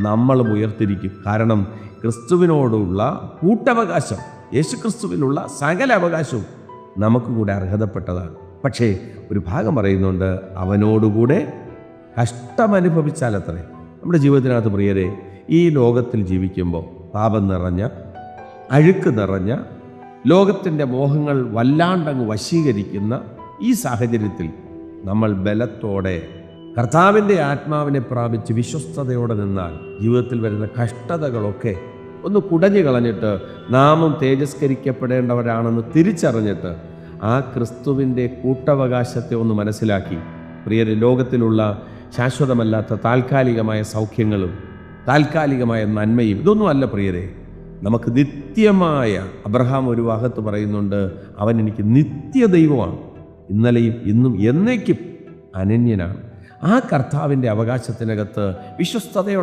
നമ്മളും ഉയർത്തിരിക്കും. കാരണം ക്രിസ്തുവിനോടുള്ള കൂട്ടവകാശം, യേശു ക്രിസ്തുവിലുള്ള സകല അവകാശവും നമുക്ക് കൂടെ അർഹതപ്പെട്ടതാണ്. പക്ഷേ ഒരു ഭാഗം പറയുന്നുണ്ട്, അവനോടുകൂടെ കഷ്ടമനുഭവിച്ചാലത്രേ. നമ്മുടെ ജീവിതത്തിനകത്ത് പ്രിയരെ, ഈ ലോകത്തിൽ ജീവിക്കുമ്പോൾ പാപം നിറഞ്ഞ, അഴുക്ക് നിറഞ്ഞ, ലോകത്തിൻ്റെ മോഹങ്ങൾ വല്ലാണ്ടങ്ങ് വശീകരിക്കുന്ന ഈ സാഹചര്യത്തിൽ നമ്മൾ ബലത്തോടെ കർത്താവിൻ്റെ ആത്മാവിനെ പ്രാപിച്ച് വിശ്വസ്തയോടെ നിന്നാൽ ജീവിതത്തിൽ വരുന്ന കഷ്ടതകളൊക്കെ ഒന്ന് കുടഞ്ഞു കളഞ്ഞിട്ട് നാമും തേജസ്കരിക്കപ്പെടേണ്ടവരാണെന്ന് തിരിച്ചറിഞ്ഞിട്ട് ആ ക്രിസ്തുവിൻ്റെ കൂട്ടവകാശത്തെ ഒന്ന് മനസ്സിലാക്കി, പ്രിയരെ, ലോകത്തിലുള്ള ശാശ്വതമല്ലാത്ത താൽക്കാലികമായ സൗഖ്യങ്ങളും താൽക്കാലികമായ നന്മയും ഇതൊന്നുമല്ല പ്രിയരെ. നമുക്ക് നിത്യമായ, അബ്രഹാം ഒരു ഭാഗത്ത് പറയുന്നുണ്ട്, അവൻ എനിക്ക് നിത്യദൈവമാണ്, ഇന്നലെയും ഇന്നും എന്നേക്കും അനന്യനാണ്. ആ കർത്താവിൻ്റെ അവകാശത്തിനകത്ത് വിശ്വസ്തതയോടെ